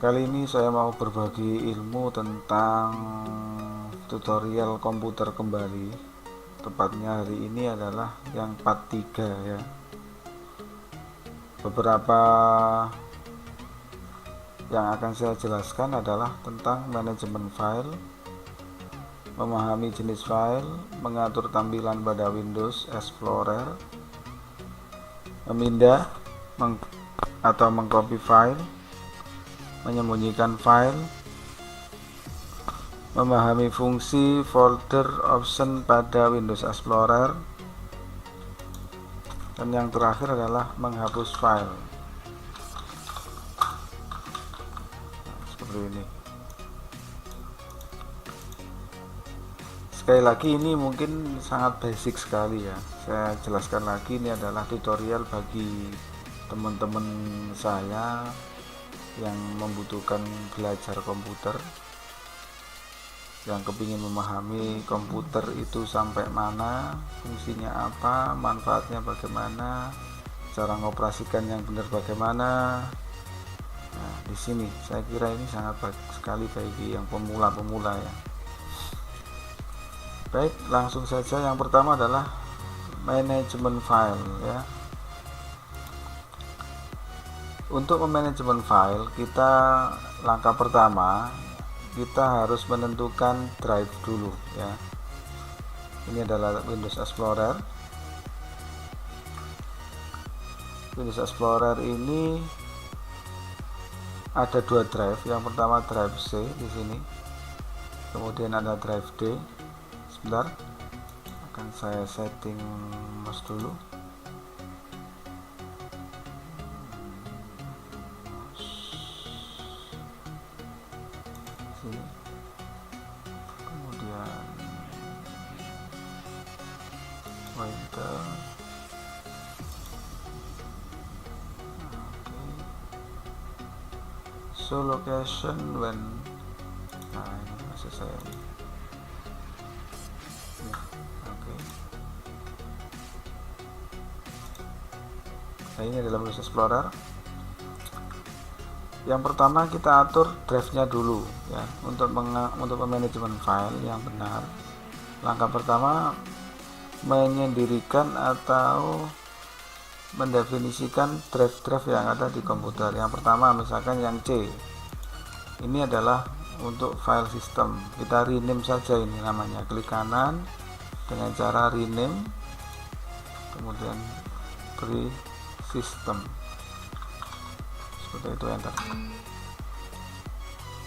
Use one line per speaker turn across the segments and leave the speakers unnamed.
Kali ini saya mau berbagi ilmu tentang tutorial komputer kembali. Tepatnya hari ini adalah yang part 3 ya. Beberapa yang akan saya jelaskan adalah tentang manajemen file, memahami jenis file, mengatur tampilan pada Windows Explorer, memindah atau mengcopy file, menyembunyikan file, memahami fungsi folder option pada Windows Explorer, dan yang terakhir adalah menghapus file. Seperti ini. Sekali lagi, ini mungkin sangat basic sekali ya. Saya jelaskan lagi, ini adalah tutorial bagi teman-teman saya yang membutuhkan belajar komputer, yang kepingin memahami komputer itu sampai mana, fungsinya apa, manfaatnya bagaimana, cara mengoperasikan yang benar bagaimana. Nah, di sini saya kira ini sangat baik sekali bagi yang pemula-pemula ya. Baik, langsung saja. Yang pertama adalah manajemen file ya. Untuk memanajemen file, langkah pertama kita harus menentukan drive dulu ya. Ini adalah Windows Explorer. Windows Explorer ini ada dua drive. Yang pertama drive C di sini, kemudian ada drive D. Sebentar, akan saya setting mouse dulu. Kemudian pointer, show location when, nah ini masih saya ini. Oke. Nah, ini adalah Windows Explorer. Yang pertama kita atur drive-nya dulu ya, untuk manajemen file yang benar. Langkah pertama, menyendirikan atau mendefinisikan drive-drive yang ada di komputer. Yang pertama misalkan yang C, ini adalah untuk file system. Kita rename saja ini namanya, klik kanan dengan cara rename, kemudian beri system, seperti itu, enter.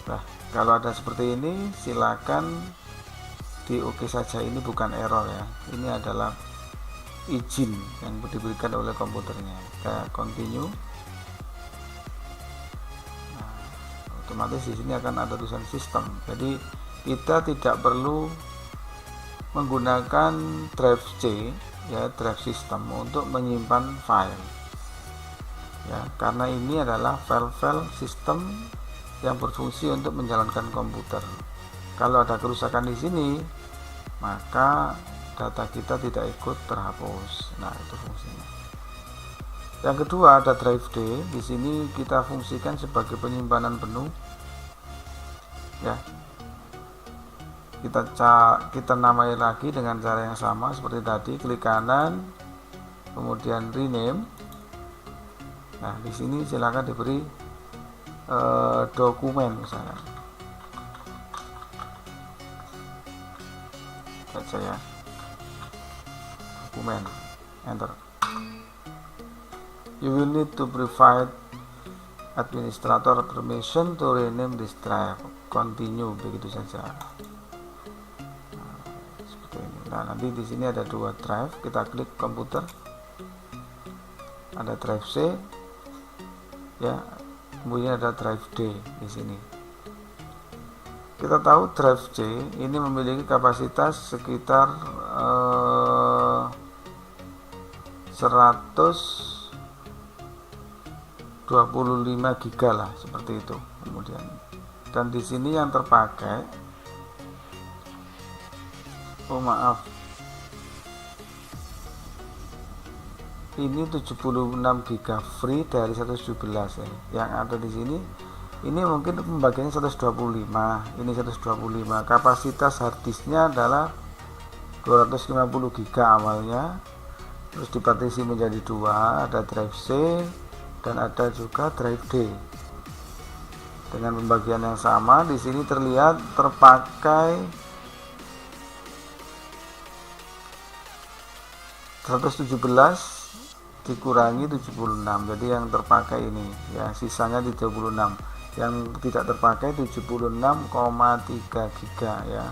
Nah, kalau ada seperti ini silakan di OK saja. Ini bukan error ya, ini adalah izin yang diberikan oleh komputernya. Kita continue. Nah, otomatis di sini akan ada tulisan sistem. Jadi kita tidak perlu menggunakan drive C ya, drive system untuk menyimpan file ya, karena ini adalah file-file sistem yang berfungsi untuk menjalankan komputer. Kalau ada kerusakan di sini, maka data kita tidak ikut terhapus. Nah, itu fungsinya. Yang kedua ada drive D. Di sini kita fungsikan sebagai penyimpanan penuh. Ya. Kita namai lagi dengan cara yang sama seperti tadi, klik kanan, kemudian rename. Nah, di sini silakan diberi dokumen misalnya. Baca ya. Dokumen, enter. You will need to provide administrator permission to rename this drive. Continue, begitu saja. Nah, seperti ini. Nah, nanti di sini ada dua drive. Kita klik komputer. Ada drive C ya, kemudian ada drive D di sini. Kita tahu drive C ini memiliki kapasitas sekitar 125 GB lah, seperti itu. Kemudian dan di sini yang terpakai, ini 76 GB free dari 117 ya. Yang ada di sini Ini mungkin pembagiannya 125, ini 125. Kapasitas harddisknya adalah 250 GB awalnya, terus dipartisi menjadi dua, ada drive C dan ada juga drive D. Dengan pembagian yang sama, di sini terlihat terpakai 117 dikurangi 76. Jadi yang terpakai ini ya, sisanya 36. Yang tidak terpakai 76,3 GB ya.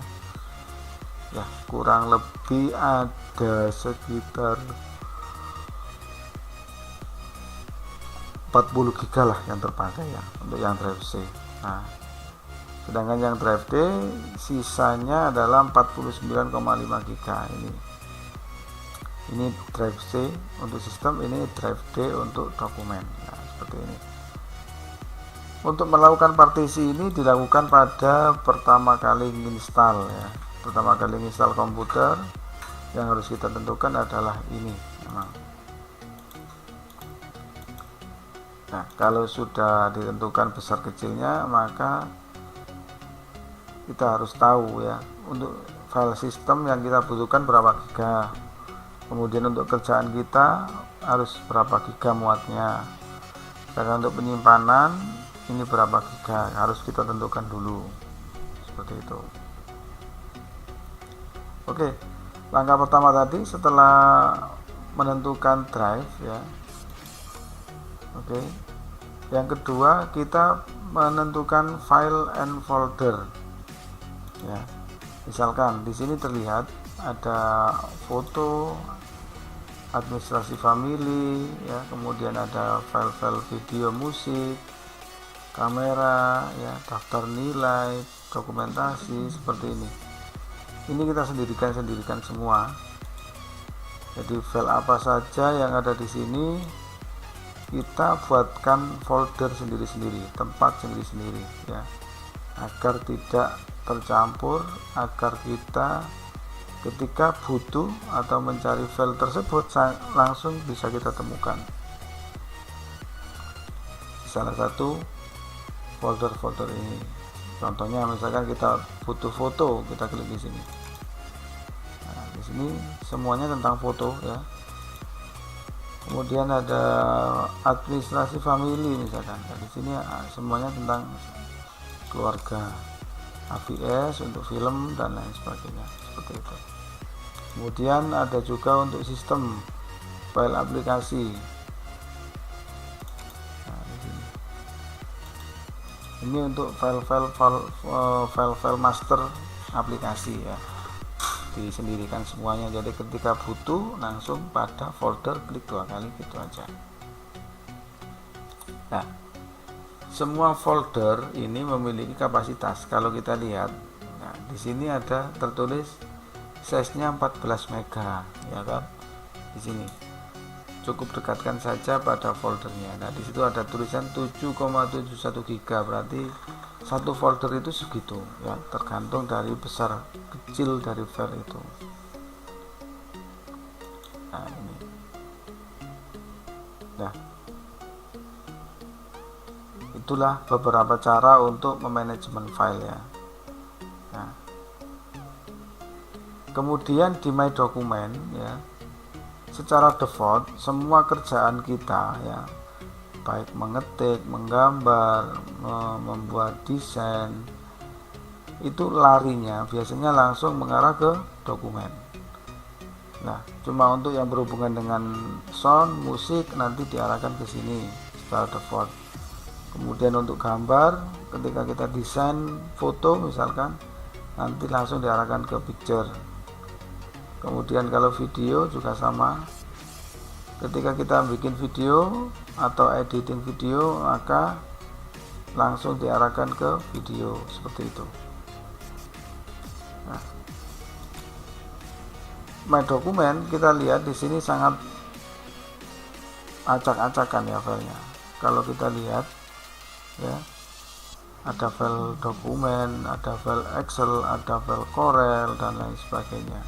Ya, kurang lebih ada sekitar 40 GB lah yang terpakai ya untuk yang drive C. Nah, sedangkan yang drive D sisanya adalah 49,5 GB ini drive C untuk sistem, ini drive D untuk dokumen. Nah, seperti ini. Untuk melakukan partisi ini dilakukan pada pertama kali install ya. Pertama kali install komputer, yang harus kita tentukan adalah ini memang. Nah, kalau sudah ditentukan besar kecilnya, maka kita harus tahu ya, untuk file sistem yang kita butuhkan berapa giga. Kemudian untuk kerjaan kita harus berapa giga muatnya. Sedangkan untuk penyimpanan ini berapa giga, harus kita tentukan dulu. Seperti itu. Oke, langkah pertama tadi setelah menentukan drive ya. Oke. Yang kedua, kita menentukan file and folder. Ya. Misalkan di sini terlihat ada foto, administrasi family ya, kemudian ada file-file video, musik, kamera ya, daftar nilai, dokumentasi seperti ini. Ini kita sendirikan semua. Jadi file apa saja yang ada di sini kita buatkan folder sendiri-sendiri, tempat sendiri-sendiri ya, agar tidak tercampur, agar kita ketika butuh atau mencari file tersebut langsung bisa kita temukan. Salah satu folder-folder ini, contohnya misalkan kita butuh foto, kita klik di sini. Nah, di sini semuanya tentang foto ya. Kemudian ada administrasi family misalkan. Nah, di sini semuanya tentang keluarga, AVS untuk film dan lain sebagainya, seperti itu. Kemudian ada juga untuk sistem file aplikasi. Nah, di sini. Ini untuk file master aplikasi ya. Disendirikan semuanya, jadi ketika butuh langsung pada folder klik 2 kali gitu aja. Nah, semua folder ini memiliki kapasitas. Kalau kita lihat, nah, di sini ada tertulis size-nya 14 mega ya kan. Di sini cukup dekatkan saja pada foldernya. Nah, di situ ada tulisan 7,71 GB, berarti satu folder itu segitu ya, tergantung dari besar kecil dari file itu. Nah, ini. Nah, itulah beberapa cara untuk memanajemen file ya. Nah, kemudian di My Document ya, secara default semua kerjaan kita ya, baik mengetik, menggambar, membuat desain, itu larinya biasanya langsung mengarah ke dokumen. Nah, cuma untuk yang berhubungan dengan sound, musik nanti diarahkan ke sini secara default. Kemudian untuk gambar, ketika kita desain foto misalkan, nanti langsung diarahkan ke picture. Kemudian kalau video juga sama. Ketika kita bikin video atau editing video, maka langsung diarahkan ke video seperti itu. Nah, My Document kita lihat di sini sangat acak-acakan ya filenya. Kalau kita lihat ya, ada file dokumen, ada file Excel, ada file Corel dan lain sebagainya.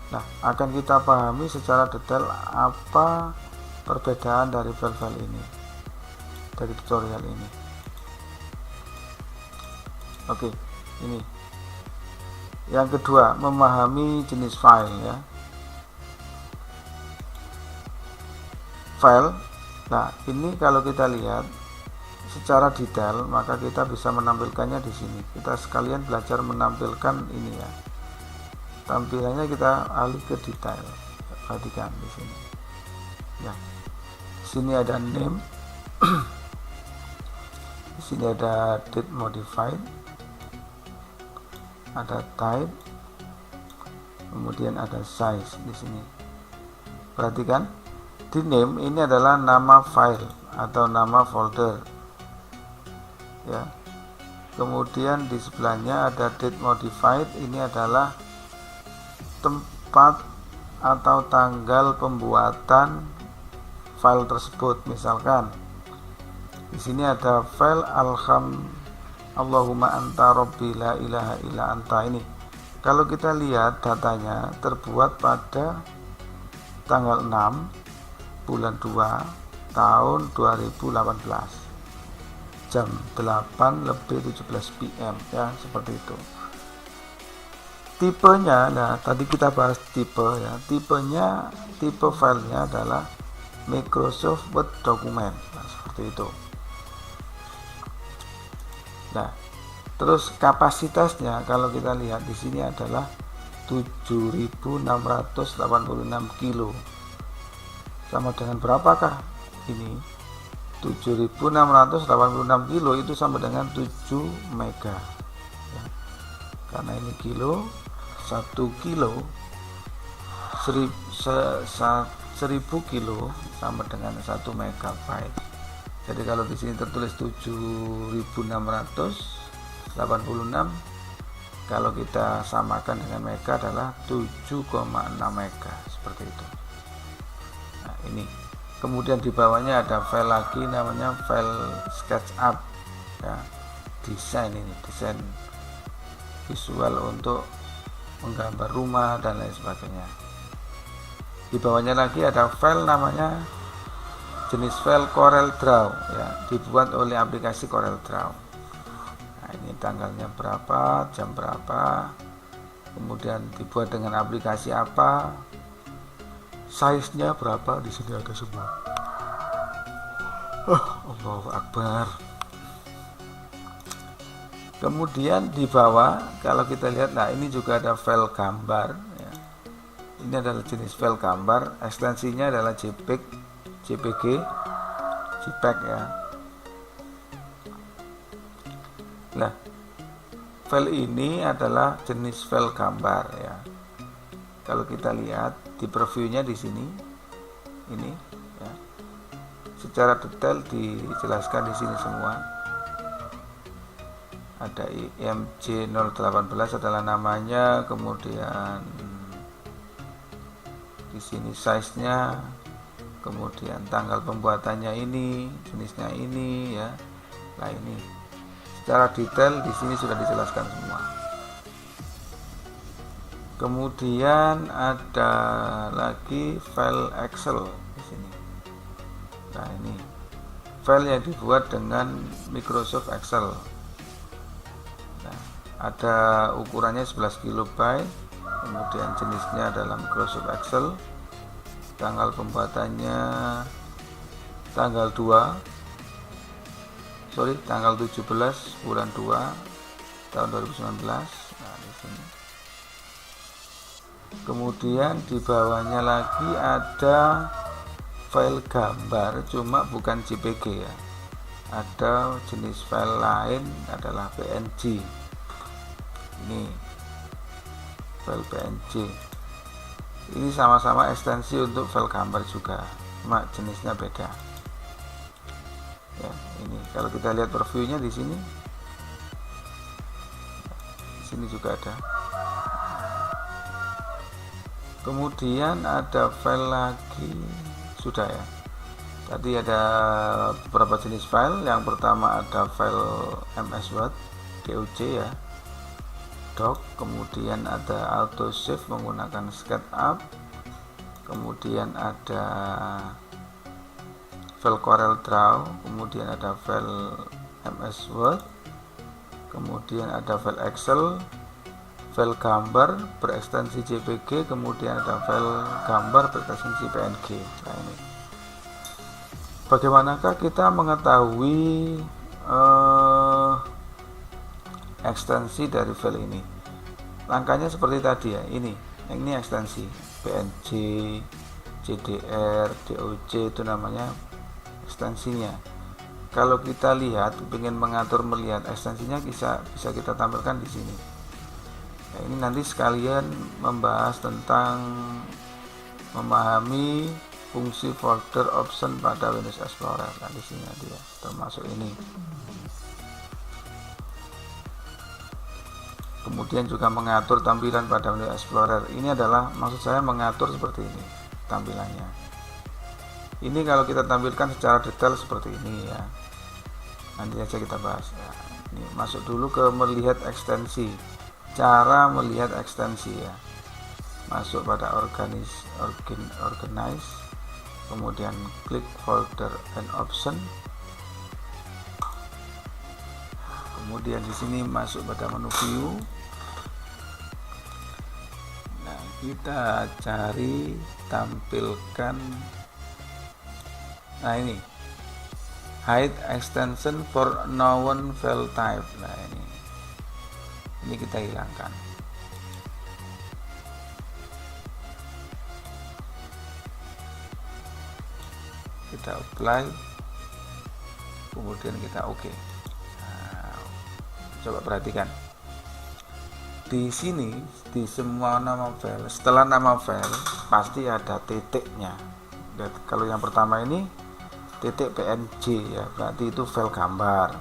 Nah, akan kita pahami secara detail apa perbedaan dari file-file ini dari tutorial ini. Oke, ini. Yang kedua, memahami jenis file ya. File. Nah, ini kalau kita lihat secara detail, maka kita bisa menampilkannya di sini. Kita sekalian belajar menampilkan ini ya. Tampilannya kita alih ke detail. Perhatikan di sini. Ya. Di sini ada name. Di sini ada date modified. Ada type. Kemudian ada size di sini. Perhatikan, di name ini adalah nama file atau nama folder. Ya. Kemudian di sebelahnya ada date modified, ini adalah tempat atau tanggal pembuatan file tersebut. Misalkan di sini ada file Allahumma anta rabbi la ilaha illa anta. Ini kalau kita lihat datanya terbuat pada tanggal 6 bulan 2 tahun 2018 jam 8:17 PM ya, seperti itu. Tipenya, nah tadi kita bahas tipe ya, tipe filenya adalah Microsoft Word dokumen, nah, seperti itu. Nah, terus kapasitasnya kalau kita lihat di sini adalah 7.686 kilo. Sama dengan berapakah ini? 7.686 kilo itu sama dengan 7 mega ya. Karena ini kilo, 1 kilo 1000 kilo sama dengan 1 megabyte. Jadi kalau di sini tertulis 7.686, kalau kita samakan dengan mega adalah 7,6 mega, seperti itu. Nah, ini. Kemudian di bawahnya ada file lagi namanya file SketchUp ya, desain visual untuk menggambar rumah dan lain sebagainya. Di bawahnya lagi ada file namanya jenis file CorelDRAW ya, dibuat oleh aplikasi CorelDRAW. Nah, ini tanggalnya berapa, jam berapa, kemudian dibuat dengan aplikasi apa, size-nya berapa, di sini ada semua. Allahu Akbar. Kemudian di bawah kalau kita lihat, nah ini juga ada file gambar ya. Ini adalah jenis file gambar, ekstensinya adalah JPEG, JPG, JPEG ya. Nah, file ini adalah jenis file gambar ya. Kalau kita lihat di previewnya di sini, ini ya, secara detail dijelaskan di sini semua. Ada IMG 018 adalah namanya, kemudian di sini size-nya, kemudian tanggal pembuatannya ini, jenisnya ini ya. Nah ini secara detail di sini sudah dijelaskan semua. Kemudian ada lagi file Excel di sini. Nah ini file yang dibuat dengan Microsoft Excel. Nah, ada ukurannya 11 KB, kemudian jenisnya adalah Microsoft Excel. Tanggal pembuatannya tanggal 17 bulan 2 tahun 2019. Nah di sini. Kemudian di bawahnya lagi ada file gambar, cuma bukan JPG ya. Ada jenis file lain adalah PNG. Ini file PNG. Ini sama-sama ekstensi untuk file gambar juga, cuma jenisnya beda. Ya, ini kalau kita lihat previewnya di sini. Di sini juga ada. Kemudian ada file lagi, sudah ya. Tadi ada beberapa jenis file. Yang pertama ada file MS Word, DOC ya, doc. Kemudian ada auto save menggunakan SketchUp. Kemudian ada file CorelDRAW. Kemudian ada file MS Word. kemudian ada file Excel, file gambar berekstensi JPG, kemudian ada file gambar berekstensi PNG. Nah, ini bagaimanakah kita mengetahui ekstensi dari file ini? Langkahnya seperti tadi ya, ini ekstensi PNG, JDR, DOC, itu namanya ekstensinya. Kalau kita lihat, ingin mengatur melihat ekstensinya bisa kita tampilkan di sini. Nah, ini nanti sekalian membahas tentang memahami fungsi folder option pada Windows Explorer. Nah, di sini dia termasuk ini. Kemudian juga mengatur tampilan pada Windows Explorer. Ini adalah maksud saya mengatur seperti ini tampilannya. Ini kalau kita tampilkan secara detail seperti ini ya. Nanti aja kita bahas ya. Ini masuk dulu ke melihat ekstensi. Cara melihat ekstensi ya. Masuk pada organize, kemudian klik folder and option. Kemudian di sini masuk pada menu view. Nah, kita cari tampilkan. Nah, ini hide extension for known file type. Nah, ini kita hilangkan. Kita apply, kemudian kita oke. Coba perhatikan di sini, di semua nama file, setelah nama file pasti ada titiknya. Dan kalau yang pertama ini titik PNG ya, berarti itu file gambar.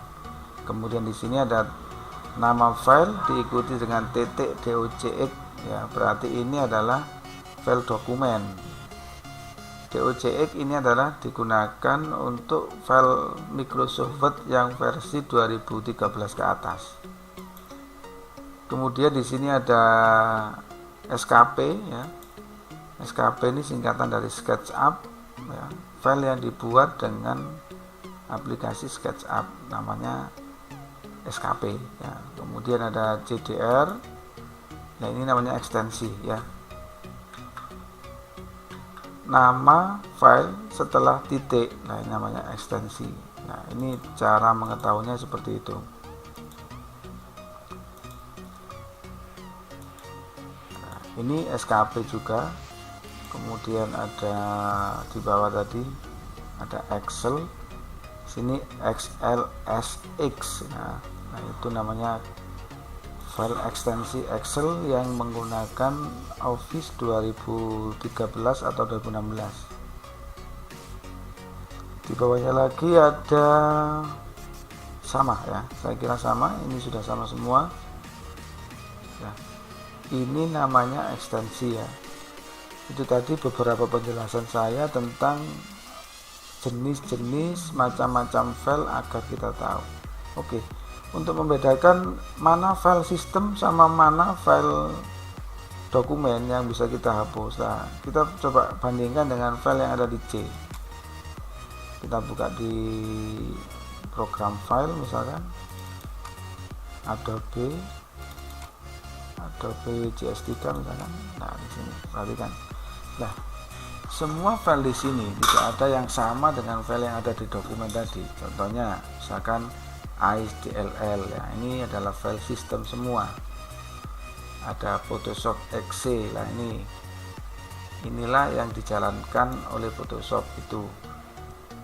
Kemudian di sini ada nama file diikuti dengan titik docx ya, berarti ini adalah file dokumen. docx ini adalah digunakan untuk file Microsoft Word yang versi 2013 ke atas. Kemudian di sini ada SKP ya. SKP ini singkatan dari SketchUp ya. File yang dibuat dengan aplikasi SketchUp namanya SKP ya. Kemudian ada JDR. Nah, ini namanya ekstensi ya. Nama file setelah titik, nah ini namanya ekstensi. Nah, ini cara mengetahuinya seperti itu. Nah, ini SKP juga. Kemudian ada di bawah tadi ada Excel, sini XLSX. Nah, itu namanya file ekstensi Excel yang menggunakan Office 2013 atau 2016. Di bawahnya lagi ada sama ya, saya kira sama, ini sudah sama semua ya. Ini namanya ekstensi ya. Itu tadi beberapa penjelasan saya tentang jenis-jenis macam-macam file agar kita tahu. Oke, untuk membedakan mana file sistem sama mana file dokumen yang bisa kita hapus. Nah, kita coba bandingkan dengan file yang ada di C. Kita buka di program file misalkan Adobe CS3 misalkan. Nah, di sini perhatikan. Nah, semua file di sini tidak ada yang sama dengan file yang ada di dokumen tadi. Contohnya misalkan ASDLL ya, ini adalah file sistem semua. Ada Photoshop exe lah, inilah yang dijalankan oleh Photoshop itu.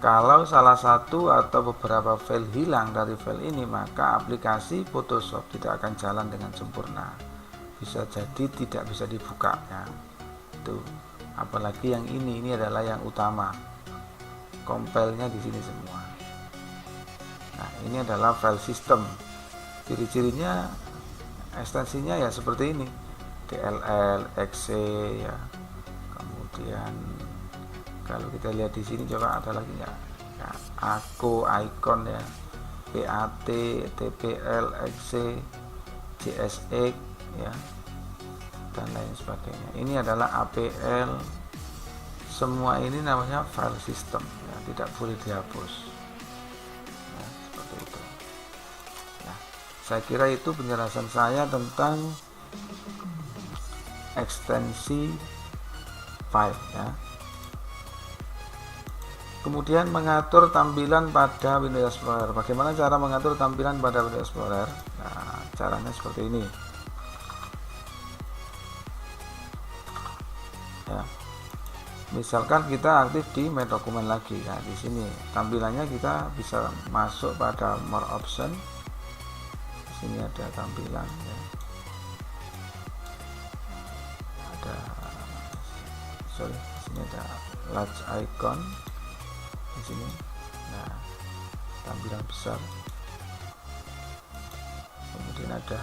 Kalau salah satu atau beberapa file hilang dari file ini, maka aplikasi Photoshop tidak akan jalan dengan sempurna. Bisa jadi tidak bisa dibuka ya. Itu. Apalagi yang ini adalah yang utama. Compile-nya di sini semua. Nah, ini adalah file system. Ciri-cirinya, ekstensinya ya seperti ini. DLL, exe ya. Kemudian kalau kita lihat di sini coba ada lagi ya. Ako, icon ya. PAT, TPL, exe, JSX ya, dan lain sebagainya. Ini adalah APL. Semua ini namanya file system ya, tidak boleh dihapus. Seperti itu. Nah, Saya kira itu penjelasan saya tentang ekstensi file ya. Kemudian mengatur tampilan pada Windows Explorer. Bagaimana cara mengatur tampilan pada Windows Explorer? Nah, caranya seperti ini. Ya. Misalkan kita aktif di main dokumen lagi, ya di sini tampilannya kita bisa masuk pada more option. Di sini ada tampilan, ya. Di sini ada large icon di sini. Nah, tampilan besar. Kemudian ada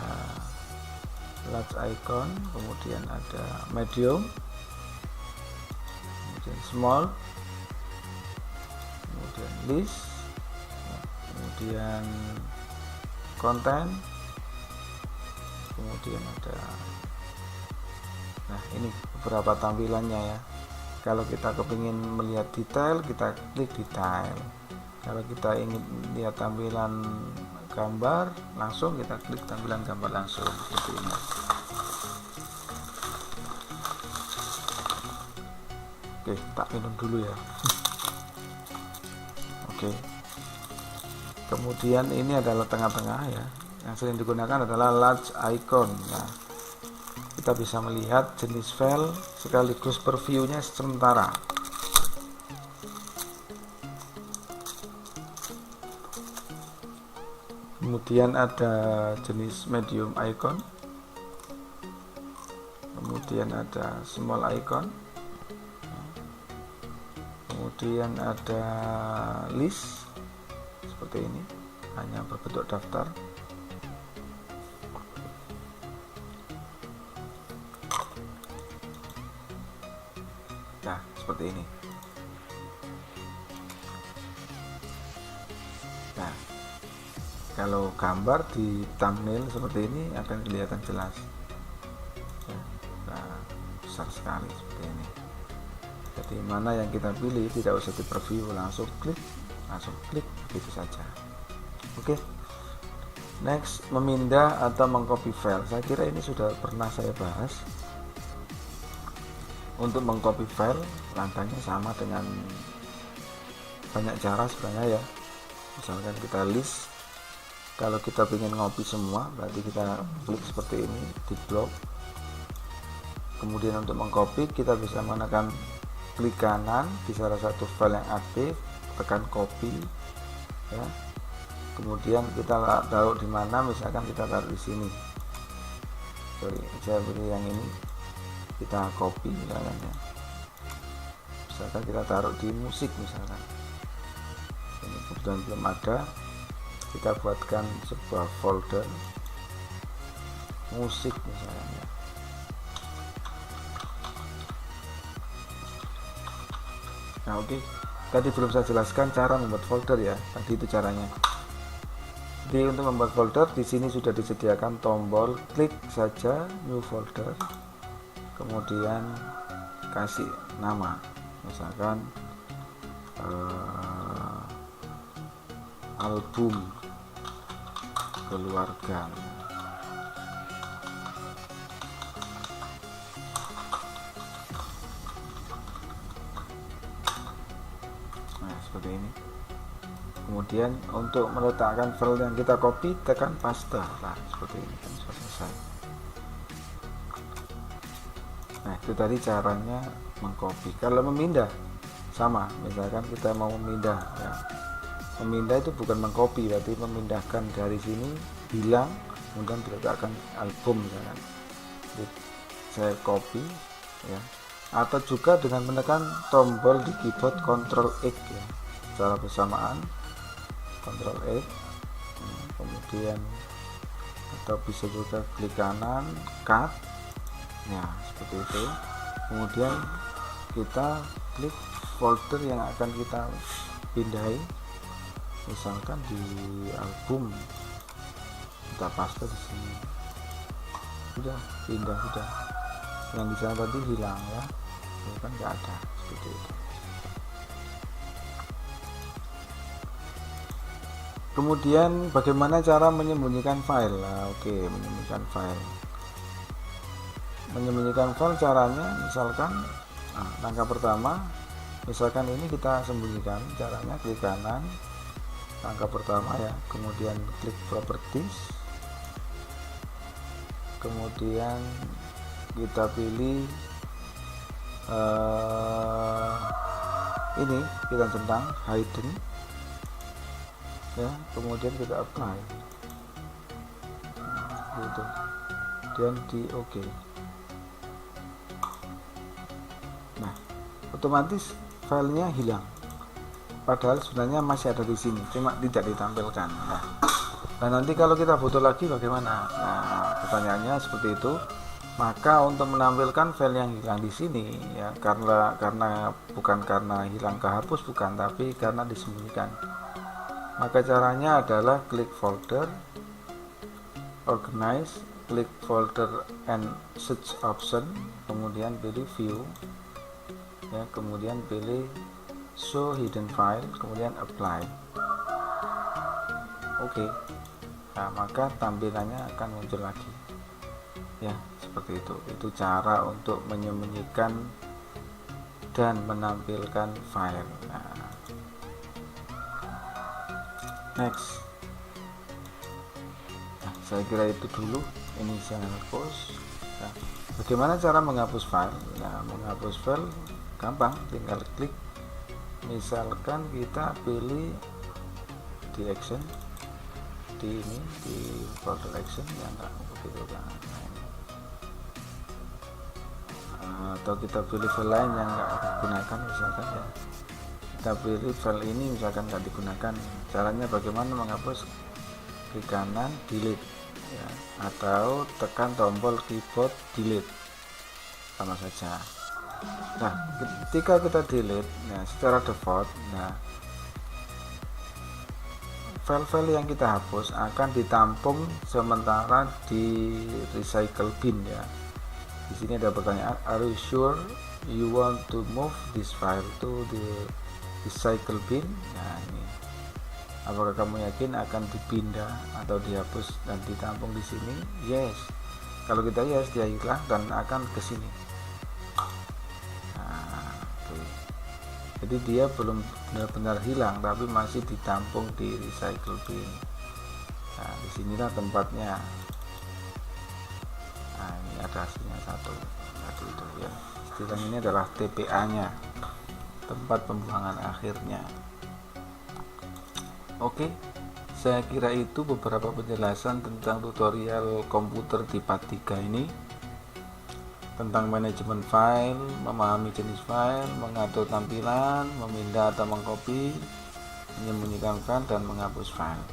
large icon, kemudian ada medium, kemudian small, kemudian list, kemudian content, kemudian ada, nah ini beberapa tampilannya ya. Kalau kita kepingin melihat detail, kita klik detail. Kalau kita ingin lihat tampilan gambar langsung, kita klik tampilan gambar langsung seperti ini. Oke, tak minum dulu ya. Oke. Kemudian ini adalah tengah-tengah ya. Yang sering digunakan adalah large icon. Nah, kita bisa melihat jenis file sekaligus previewnya sementara. Kemudian ada jenis medium icon, kemudian ada small icon, kemudian ada list seperti ini, hanya berbentuk daftar. Nah, seperti ini. Nah, kalau gambar di thumbnail seperti ini akan kelihatan jelas ya, nah, besar sekali seperti ini. Jadi mana yang kita pilih tidak usah di preview, langsung klik begitu saja. Oke. Next, memindah atau mengcopy file. Saya kira ini sudah pernah saya bahas. Untuk mengcopy file langkahnya sama dengan banyak cara sebenarnya ya. Misalkan kita list, kalau kita ingin ngopi semua berarti kita klik seperti ini di blok. Kemudian untuk mengcopy kita bisa menekan klik kanan di salah satu file yang aktif, tekan copy ya. Kemudian kita taruh di mana, misalkan kita taruh di sini. Saya pilih yang ini, kita copy misalkan ya. Misalkan kita taruh di musik misalkan. Ini kebetulan belum ada, kita buatkan sebuah folder musik misalkan ya. Nah, oke. Tadi belum saya jelaskan cara membuat folder ya. Tadi itu caranya. Jadi untuk membuat folder di sini sudah disediakan tombol klik saja new folder. Kemudian kasih nama. Misalkan album keluarga. Nah, seperti ini. Kemudian untuk meletakkan file yang kita copy, tekan paste. Nah, seperti ini kan sudah selesai. Nah, itu tadi caranya mengcopy. Kalau memindah sama, misalkan kita mau memindah ya. Memindah itu bukan mengcopy, berarti memindahkan dari sini, hilang, kemudian diletakkan album misalkan. Jadi, saya copy ya. Atau juga dengan menekan tombol di keyboard Ctrl X ya. Secara bersamaan Ctrl X, kemudian atau bisa juga klik kanan cut ya, seperti itu. Kemudian kita klik folder yang akan kita pindahi, misalkan di album, kita paste di sini, sudah pindah, sudah yang di sana tadi hilang ya, kan nggak ada, seperti itu. Kemudian bagaimana cara menyembunyikan file? Nah, oke, menyembunyikan file. Menyembunyikan file caranya misalkan langkah pertama, misalkan ini kita sembunyikan, caranya klik kanan, langkah pertama ya, kemudian klik properties, kemudian kita pilih ini, kita centang hidden ya, kemudian kita apply gitu, dan di OK. Nah, otomatis filenya hilang, padahal sebenarnya masih ada di sini, cuma tidak ditampilkan. Nah, nanti kalau kita butuh lagi bagaimana? Nah, pertanyaannya seperti itu. Maka untuk menampilkan file yang hilang di sini ya, karena bukan karena hilang kehapus, bukan, tapi karena disembunyikan. Maka caranya adalah klik folder, organize, klik folder and search option, kemudian pilih view ya, kemudian pilih show hidden file, kemudian apply. Oke. Nah, maka tampilannya akan muncul lagi ya, seperti itu cara untuk menyembunyikan dan menampilkan file. Next. Saya kira itu dulu initial post. Bagaimana cara menghapus file? Menghapus file gampang, tinggal klik, misalkan kita pilih di action, di folder action ya, enggak begitu kan, atau kita pilih file lain yang enggak digunakan, misalkan ya, kita pilih file ini misalkan enggak digunakan. Caranya bagaimana menghapus? Klik kanan, delete ya, atau tekan tombol keyboard delete, sama saja. Nah, ketika kita delete, secara default, file-file yang kita hapus akan ditampung sementara di recycle bin ya. Di sini ada pertanyaan, are you sure you want to move this file to the recycle bin? Nah, ini. Apakah kamu yakin akan dipindah atau dihapus dan ditampung di sini? Yes. Kalau kita yes, dia hilang dan akan ke sini. Jadi dia belum benar-benar hilang, tapi masih ditampung di recycle bin. Nah, disinilah tempatnya. Nah, ini ada hasilnya satu. Tadi itu ya. Istilahnya ini adalah TPA-nya, tempat pembuangan akhirnya. Oke, saya kira itu beberapa penjelasan tentang tutorial komputer di part 3 ini, tentang manajemen file, memahami jenis file, mengatur tampilan, memindah atau mengcopy, menyembunyikan file, dan menghapus file.